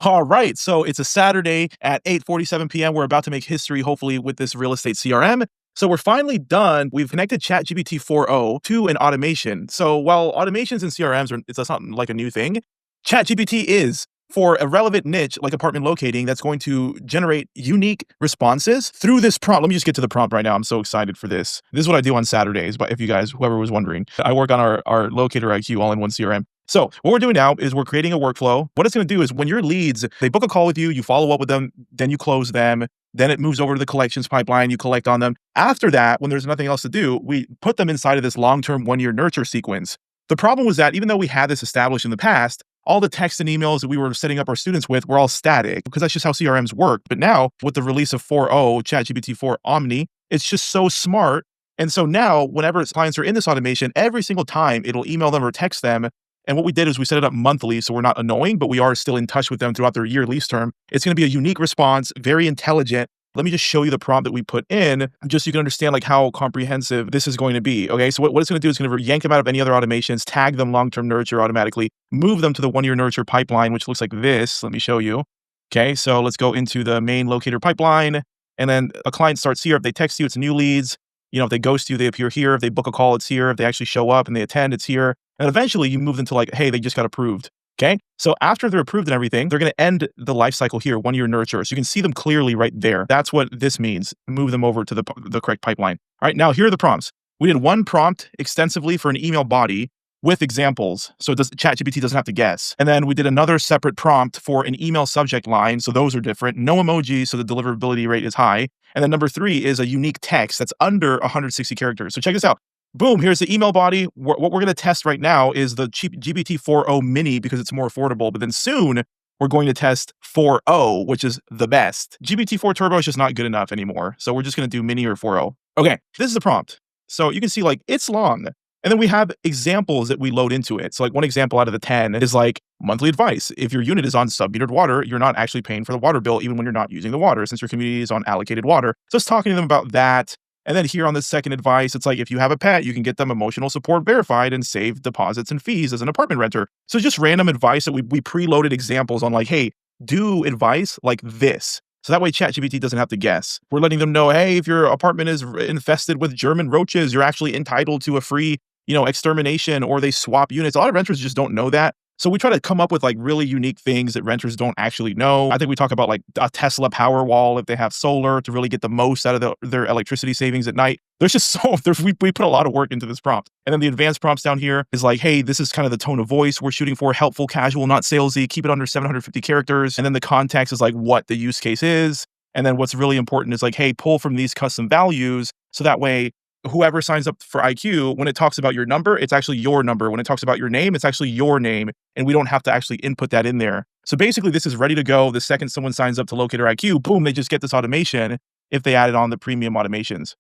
All right, so it's a Saturday at 8:47 p.m. We're about to make history, hopefully, with this real estate CRM. So we're finally done. We've connected ChatGPT-4o to an automation. So while automations and CRMs it's not like a new thing, ChatGPT is for a relevant niche like apartment locating that's going to generate unique responses through this prompt. Let me just get to the prompt right now. I'm so excited for this. This is what I do on Saturdays, but if you guys, whoever was wondering, I work on our LocatorIQ all-in-one CRM. So what we're doing now is we're creating a workflow. What it's going to do is when your leads, they book a call with you, you follow up with them, then you close them, then it moves over to the collections pipeline, you collect on them. After that, when there's nothing else to do, we put them inside of this long-term one-year nurture sequence. The problem was that even though we had this established in the past, all the text and emails that we were setting up our students with were all static because that's just how CRMs work. But now with the release of 4o, ChatGPT-4o Mini, it's just so smart. And so now whenever clients are in this automation, every single time it'll email them or text them. And what we did is we set it up monthly, so we're not annoying, but we are still in touch with them throughout their year lease term. It's going to be a unique response, very intelligent. Let me just show you the prompt that we put in, just so you can understand like how comprehensive this is going to be. Okay, so what it's going to do is going to yank them out of any other automations, tag them long-term nurture automatically, move them to the one-year nurture pipeline, which looks like this. Let me show you. Okay, so let's go into the main locator pipeline, and then a client starts here. If they text you, it's new leads. You know, if they ghost you, they appear here. If they book a call, it's here. If they actually show up and they attend, it's here. And eventually you move them to like, hey, they just got approved. Okay. So after they're approved and everything, they're going to end the life cycle here, one-year nurture. So you can see them clearly right there. That's what this means. Move them over to the correct pipeline. All right. Now here are the prompts. We did one prompt extensively for an email body with examples. So ChatGPT doesn't have to guess. And then we did another separate prompt for an email subject line. So those are different. No emojis. So the deliverability rate is high. And then number 3 is a unique text that's under 160 characters. So check this out. Boom, here's the email body. What we're going to test right now is the GPT-4o Mini because it's more affordable. But then soon, we're going to test 4o, which is the best. GPT-4 Turbo is just not good enough anymore. So we're just going to do Mini or 4o. Okay, this is the prompt. So you can see like it's long. And then we have examples that we load into it. So like one example out of the 10 is like monthly advice. If your unit is on sub-metered water, you're not actually paying for the water bill even when you're not using the water since your community is on allocated water. So it's talking to them about that. And then here on the second advice, it's like if you have a pet, you can get them emotional support verified and save deposits and fees as an apartment renter. So just random advice that we preloaded examples on like, hey, do advice like this. So that way ChatGPT doesn't have to guess. We're letting them know, hey, if your apartment is infested with German roaches, you're actually entitled to a free, extermination, or they swap units. A lot of renters just don't know that. So we try to come up with like really unique things that renters don't actually know. I think we talk about like a Tesla power wall if they have solar to really get the most out of their electricity savings at night. There's just we put a lot of work into this prompt. And then the advanced prompts down here is like, hey, this is kind of the tone of voice we're shooting for, helpful, casual, not salesy, keep it under 750 characters. And then the context is like what the use case is. And then what's really important is like, hey, pull from these custom values. So that way, whoever signs up for IQ, when it talks about your number, it's actually your number. When it talks about your name, it's actually your name. And we don't have to actually input that in there. So basically, this is ready to go. The second someone signs up to Locator IQ, boom, they just get this automation if they added on the premium automations.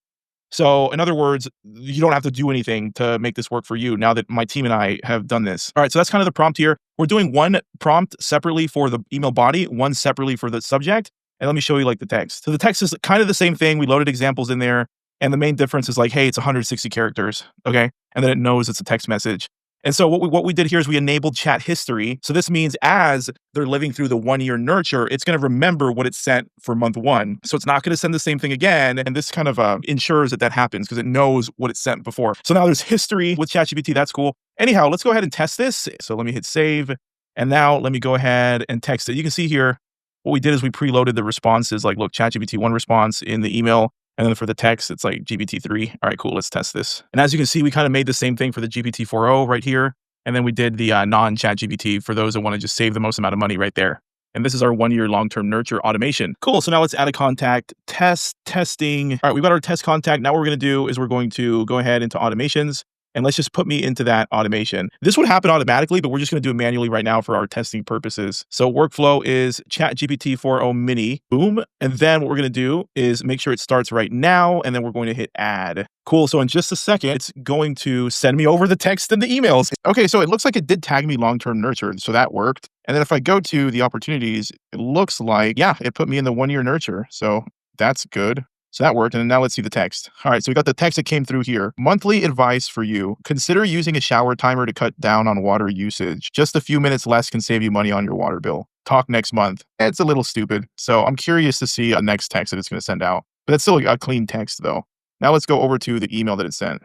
So in other words, you don't have to do anything to make this work for you now that my team and I have done this. All right, so that's kind of the prompt here. We're doing one prompt separately for the email body, one separately for the subject. And let me show you like the text. So the text is kind of the same thing. We loaded examples in there. And the main difference is like, hey, it's 160 characters, okay? And then it knows it's a text message. And so what we did here is we enabled chat history. So this means as they're living through the one-year nurture, it's going to remember what it sent for month 1. So it's not going to send the same thing again. And this kind of ensures that happens because it knows what it sent before. So now there's history with ChatGPT. That's cool. Anyhow, let's go ahead and test this. So let me hit save. And now let me go ahead and text it. You can see here, what we did is we preloaded the responses. Like, look, ChatGPT-1 response in the email. And then for the text, it's like GPT-3. All right, cool. Let's test this. And as you can see, we kind of made the same thing for the GPT-4o right here. And then we did the non-ChatGPT for those that want to just save the most amount of money right there. And this is our one-year long-term nurture automation. Cool. So now let's add a contact, testing. All right, we've got our test contact. Now what we're going to do is we're going to go ahead into automations. And let's just put me into that automation. This would happen automatically, but we're just going to do it manually right now for our testing purposes. So workflow is ChatGPT-4o Mini, boom. And then what we're going to do is make sure it starts right now. And then we're going to hit add. Cool. So in just a second, it's going to send me over the text and the emails. Okay. So it looks like it did tag me long-term nurture. So that worked. And then if I go to the opportunities, it looks like, yeah, it put me in the one-year nurture. So that's good. So that worked. And then now let's see the text. All right. So we got the text that came through here. Monthly advice for you. Consider using a shower timer to cut down on water usage. Just a few minutes less can save you money on your water bill. Talk next month. It's a little stupid. So I'm curious to see a next text that it's going to send out. But it's still a clean text though. Now let's go over to the email that it sent.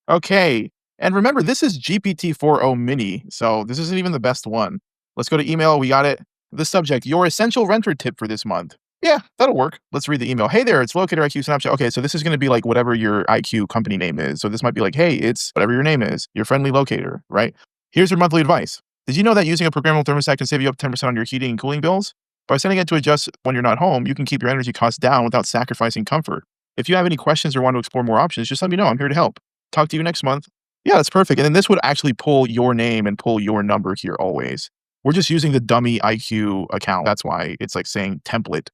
Okay. And remember, this is GPT-4o Mini. So this isn't even the best one. Let's go to email. We got it. The subject, your essential renter tip for this month. Yeah, that'll work. Let's read the email. Hey there, it's LocatorIQ Snapchat. Okay, so this is going to be like whatever your IQ company name is. So this might be like, hey, it's whatever your name is, your friendly locator, right? Here's your monthly advice. Did you know that using a programmable thermostat can save you up to 10% on your heating and cooling bills? By setting it to adjust when you're not home, you can keep your energy costs down without sacrificing comfort. If you have any questions or want to explore more options, just let me know. I'm here to help. Talk to you next month. Yeah, that's perfect. And then this would actually pull your name and pull your number here always. We're just using the dummy IQ account. That's why it's like saying template.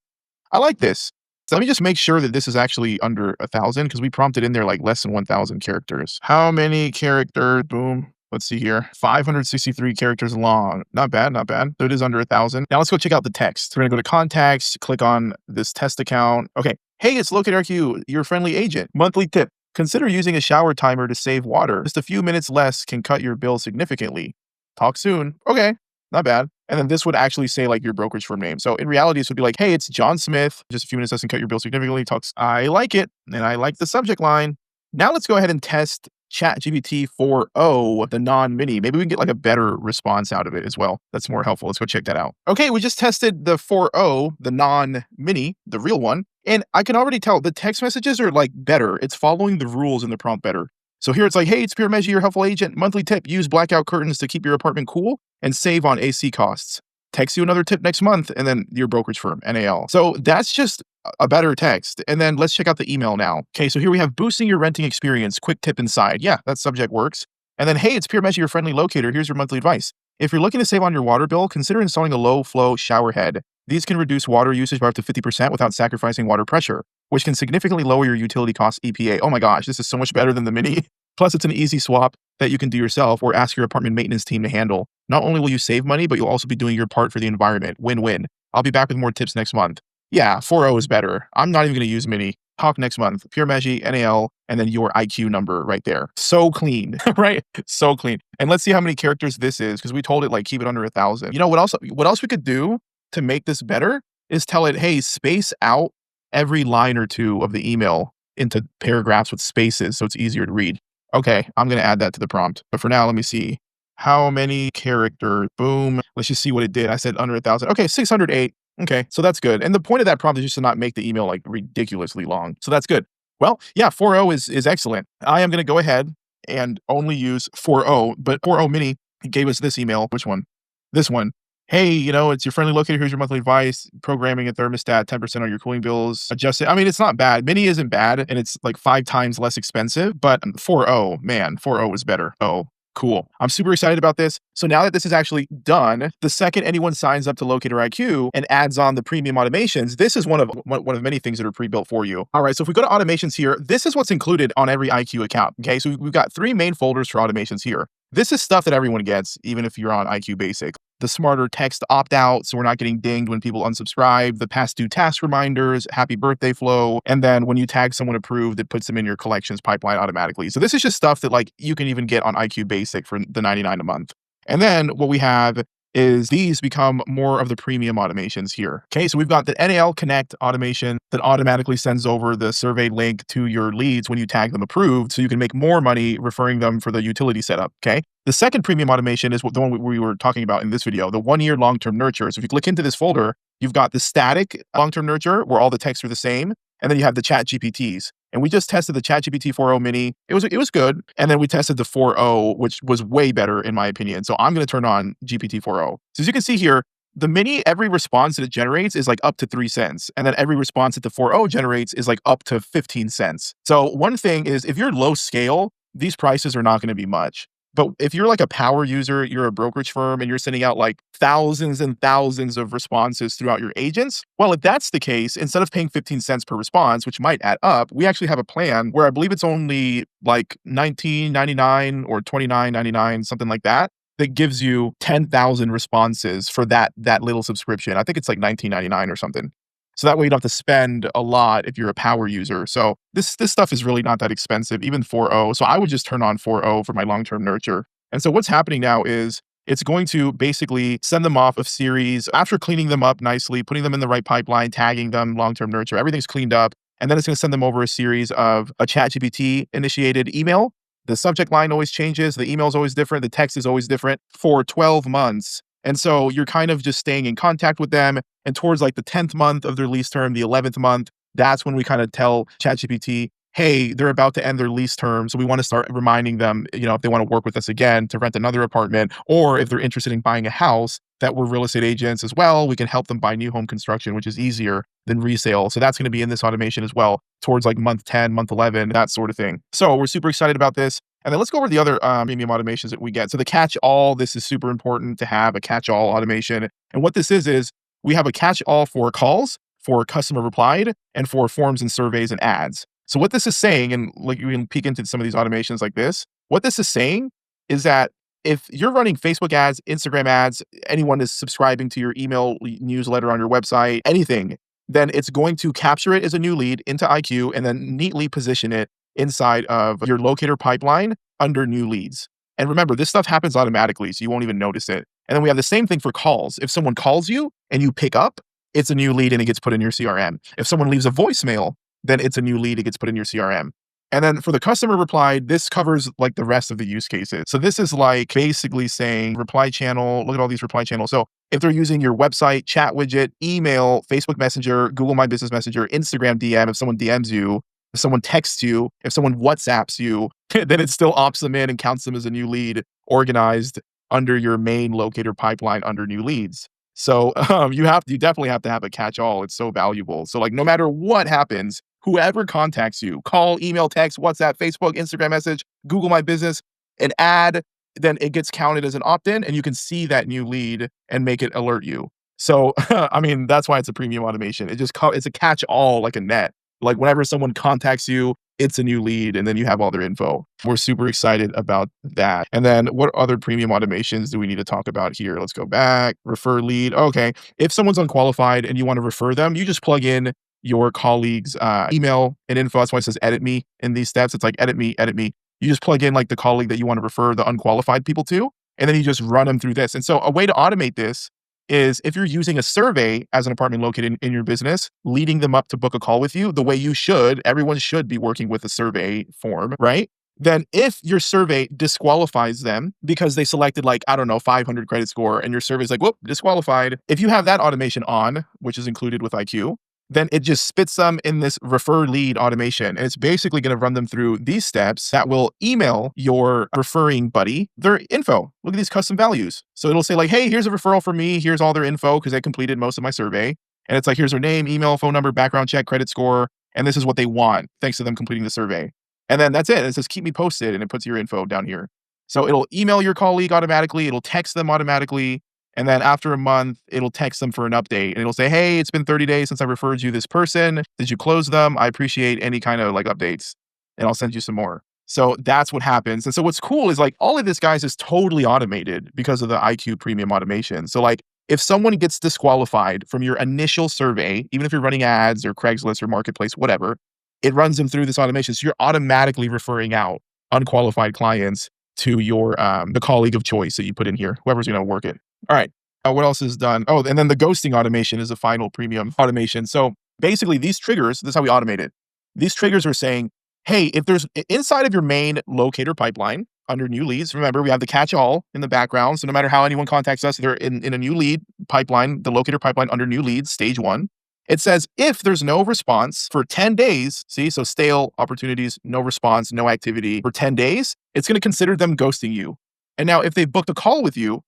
I like this. So let me just make sure that this is actually under 1,000 because we prompted in there like less than 1,000 characters. How many characters? Boom. Let's see here. 563 characters long. Not bad, not bad. So it is under 1,000. Now let's go check out the text. We're going to go to contacts, click on this test account. Okay. Hey, it's LocatorIQ, your friendly agent. Monthly tip. Consider using a shower timer to save water. Just a few minutes less can cut your bill significantly. Talk soon. Okay. Not bad. And then this would actually say like your brokerage firm name. So in reality, this would be like, hey, it's John Smith. Just a few minutes less can cut your bill significantly. Talks. I like it. And I like the subject line. Now let's go ahead and test ChatGPT-4o, the non-mini. Maybe we can get like a better response out of it as well. That's more helpful. Let's go check that out. Okay, we just tested the 4o, the non-mini, the real one. And I can already tell the text messages are like better. It's following the rules in the prompt better. So here it's like, hey, it's Pure Measure, your helpful agent. Monthly tip, use blackout curtains to keep your apartment cool and save on AC costs. Text you another tip next month, and then your brokerage firm, NAL. So that's just a better text. And then let's check out the email now. Okay, so here we have boosting your renting experience, quick tip inside. Yeah, that subject works. And then, hey, it's Pure Measure, your friendly locator. Here's your monthly advice. If you're looking to save on your water bill, consider installing a low flow shower head. These can reduce water usage by up to 50% without sacrificing water pressure, which can significantly lower your utility costs EPA. Oh my gosh, this is so much better than the Mini. Plus, it's an easy swap that you can do yourself or ask your apartment maintenance team to handle. Not only will you save money, but you'll also be doing your part for the environment. Win-win. I'll be back with more tips next month. Yeah, 4o is better. I'm not even going to use Mini. Talk next month. Pure Measure, NAL, and then your IQ number right there. So clean, right? So clean. And let's see how many characters this is because we told it like keep it under 1,000. You know what else? What else we could do to make this better is tell it, hey, space out every line or two of the email into paragraphs with spaces so it's easier to read. Okay, I'm going to add that to the prompt. But for now, let me see. How many characters? Boom. Let's just see what it did. I said under 1,000. Okay, 608. Okay, so that's good. And the point of that prompt is just to not make the email like ridiculously long. So that's good. Well, yeah, 4o is excellent. I am going to go ahead and only use 4o, but 4o Mini gave us this email. Which one? This one. Hey, you know, it's your friendly locator. Here's your monthly advice. Programming a thermostat, 10% on your cooling bills. Adjust it. I mean, it's not bad. Mini isn't bad, and it's like 5 times less expensive, but 4o, man, 4o is better. Oh, cool. I'm super excited about this. So now that this is actually done, the second anyone signs up to LocatorIQ and adds on the premium automations, this is one of many things that are pre-built for you. All right, so if we go to automations here, this is what's included on every IQ account. Okay, so we've got 3 main folders for automations here. This is stuff that everyone gets, even if you're on IQ Basic. The smarter text opt-out, so we're not getting dinged when people unsubscribe, the past due task reminders, happy birthday flow, and then when you tag someone approved, it puts them in your collections pipeline automatically. So this is just stuff that like you can even get on IQ Basic for the $99 a month. And then what we have is these become more of the premium automations here. Okay, so we've got the NAL Connect automation that automatically sends over the survey link to your leads when you tag them approved, so you can make more money referring them for the utility setup, okay? The second premium automation is the one we were talking about in this video, the 1-year long-term nurture. So if you click into this folder, you've got the static long-term nurture where all the texts are the same, and then you have the chat GPTs. And we just tested the ChatGPT-4o Mini. It was good. And then we tested the 4o, which was way better in my opinion. So I'm going to turn on GPT-4o. So as you can see here, the Mini, every response that it generates is like up to 3 cents. And then every response that the 4o generates is like up to 15 cents. So one thing is if you're low scale, these prices are not going to be much. But if you're like a power user, you're a brokerage firm and you're sending out like thousands and thousands of responses throughout your agents, well, if that's the case, instead of paying 15 cents per response, which might add up, we actually have a plan where I believe it's only like $19.99 or $29.99, something like that, that gives you 10,000 responses for that little subscription. I think it's like $19.99 or something. So that way you don't have to spend a lot if you're a power user. So this stuff is really not that expensive, even 4o. So I would just turn on 4o for my long-term nurture. And so what's happening now is it's going to basically send them off of series after cleaning them up nicely, putting them in the right pipeline, tagging them, long-term nurture, everything's cleaned up. And then it's going to send them over a series of a ChatGPT initiated email. The subject line always changes. The email is always different. The text is always different for 12 months. And so you're kind of just staying in contact with them. And towards like the 10th month of their lease term, the 11th month, that's when we kind of tell ChatGPT, hey, they're about to end their lease term. So we want to start reminding them, if they want to work with us again to rent another apartment, or if they're interested in buying a house, that we're real estate agents as well. We can help them buy new home construction, which is easier than resale. So that's going to be in this automation as well towards like month 10, month 11, that sort of thing. So we're super excited about this. And then let's go over the other premium automations that we get. So the catch-all, this is super important to have a catch-all automation. And what this is we have a catch-all for calls, for customer replied, and for forms and surveys and ads. So what this is saying, and like you can peek into some of these automations like this, what this is saying is that if you're running Facebook ads, Instagram ads, anyone is subscribing to your email newsletter on your website, anything, then it's going to capture it as a new lead into IQ and then neatly position it inside of your locator pipeline under new leads. And remember, this stuff happens automatically, so you won't even notice it. And then we have the same thing for calls. If someone calls you and you pick up, it's a new lead and it gets put in your CRM. If someone leaves a voicemail, then it's a new lead, it gets put in your CRM. And then for the customer reply, this covers like the rest of the use cases. So this is like basically saying reply channel, look at all these reply channels. So if they're using your website, chat widget, email, Facebook Messenger, Google My Business Messenger, Instagram DM, if someone DMs you, if someone texts you, if someone WhatsApps you, then it still opts them in and counts them as a new lead organized under your main locator pipeline under new leads. So you definitely have to have a catch-all. It's so valuable. So like no matter what happens, whoever contacts you, call, email, text, WhatsApp, Facebook, Instagram message, Google My Business, an ad, then it gets counted as an opt-in and you can see that new lead and make it alert you. So, I mean, that's why it's a premium automation. It's a catch-all like a net. Like whenever someone contacts you, it's a new lead and then you have all their info. We're super excited about that. And then what other premium automations do we need to talk about here? Let's go back. Refer lead. Okay. If someone's unqualified and you want to refer them, you just plug in your colleague's email and info. That's why it says edit me in these steps. It's like edit me, edit me. You just plug in like the colleague that you want to refer the unqualified people to, and then you just run them through this. And so a way to automate this is if you're using a survey as an apartment located in your business, leading them up to book a call with you, the way you should, everyone should be working with a survey form, right? Then if your survey disqualifies them because they selected like, I don't know, 500 credit score and your survey is like, whoop, disqualified. If you have that automation on, which is included with IQ, then it just spits them in this refer lead automation. And it's basically going to run them through these steps that will email your referring buddy their info. Look at these custom values. So it'll say like, hey, here's a referral for me. Here's all their info because they completed most of my survey. And it's like, here's their name, email, phone number, background check, credit score. And this is what they want thanks to them completing the survey. And then that's it. It says, keep me posted. And it puts your info down here. So it'll email your colleague automatically. It'll text them automatically. And then after a month, it'll text them for an update and it'll say, hey, it's been 30 days since I referred you this person. Did you close them? I appreciate any kind of like updates and I'll send you some more. So that's what happens. And so what's cool is like all of this, guys, is totally automated because of the IQ premium automation. So like if someone gets disqualified from your initial survey, even if you're running ads or Craigslist or Marketplace, whatever, it runs them through this automation. So you're automatically referring out unqualified clients to your the colleague of choice that you put in here, whoever's going to work it. All right. What else is done? Oh, and then the ghosting automation is the final premium automation. So basically these triggers, this is how we automate it. These triggers are saying, hey, if there's inside of your main locator pipeline under new leads, remember we have the catch-all in the background. So no matter how anyone contacts us, they're in a new lead pipeline, the locator pipeline under new leads, stage 1. It says if there's no response for 10 days, see, so stale opportunities, no response, no activity for 10 days, it's going to consider them ghosting you. And now if they booked a call with you,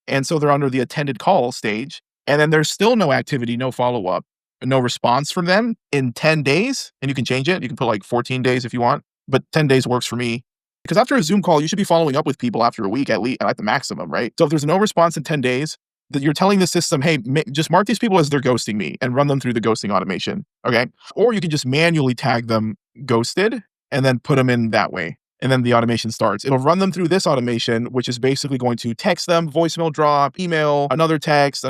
and so they're under the attended call stage, and then there's still no activity, no follow-up, no response from them in 10 days, and you can change it. You can put like 14 days if you want, but 10 days works for me. Because after a Zoom call, you should be following up with people after a week at least, at the maximum, right? So if there's no response in 10 days, that you're telling the system, hey, just mark these people as they're ghosting me and run them through the ghosting automation, okay? Or you can just manually tag them ghosted and then put them in that way. And then the automation starts. It'll run them through this automation, which is basically going to text them, voicemail drop, email, another text,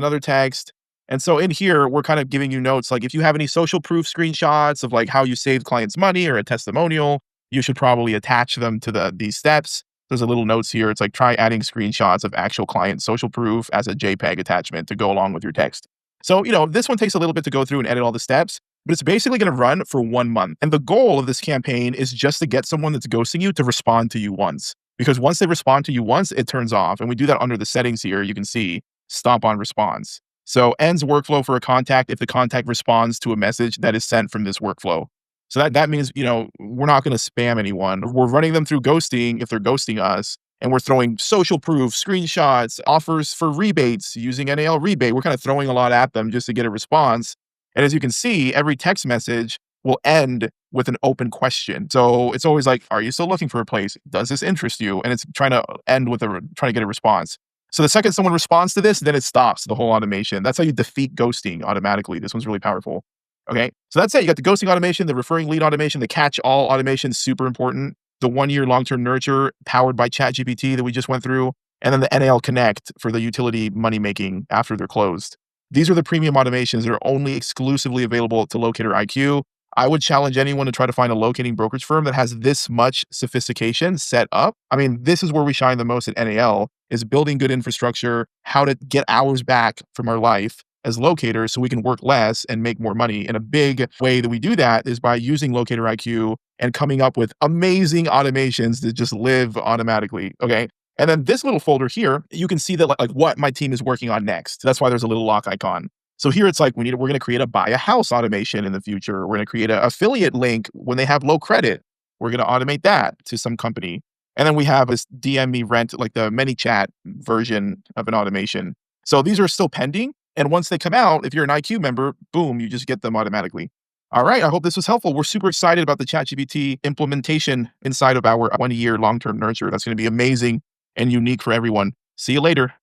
And so in here, we're kind of giving you notes like if you have any social proof screenshots of like how you saved clients money or a testimonial, you should probably attach them to these steps. There's a little notes here. It's like try adding screenshots of actual client social proof as a JPEG attachment to go along with your text. So, this one takes a little bit to go through and edit all the steps, but it's basically going to run for 1 month. And the goal of this campaign is just to get someone that's ghosting you to respond to you once. Because once they respond to you once, it turns off. And we do that under the settings here. You can see stop on response. So ends workflow for a contact if the contact responds to a message that is sent from this workflow. So that means, we're not going to spam anyone. We're running them through ghosting if they're ghosting us. And we're throwing social proof, screenshots, offers for rebates using NAL rebate. We're kind of throwing a lot at them just to get a response. And as you can see, every text message will end with an open question. So it's always like, are you still looking for a place? Does this interest you? And it's trying to end with trying to get a response. So the second someone responds to this, then it stops the whole automation. That's how you defeat ghosting automatically. This one's really powerful. Okay, so that's it. You got the ghosting automation, the referring lead automation, the catch-all automation, super important. The 1-year long-term nurture powered by ChatGPT that we just went through, and then the NAL Connect for the utility money making after they're closed. These are the premium automations that are only exclusively available to LocatorIQ. I would challenge anyone to try to find a locating brokerage firm that has this much sophistication set up. I mean, this is where we shine the most at NAL, is building good infrastructure, how to get hours back from our life as locators so we can work less and make more money. And a big way that we do that is by using LocatorIQ and coming up with amazing automations that just live automatically. Okay. And then this little folder here, you can see that like what my team is working on next. That's why there's a little lock icon. So here it's like we're going to create a buy a house automation in the future. We're going to create an affiliate link when they have low credit. We're going to automate that to some company. And then we have this DM me rent, like the ManyChat version of an automation. So these are still pending. And once they come out, if you're an IQ member, boom, you just get them automatically. All right. I hope this was helpful. We're super excited about the ChatGPT implementation inside of our 1-year long-term nurture. That's going to be amazing and unique for everyone. See you later.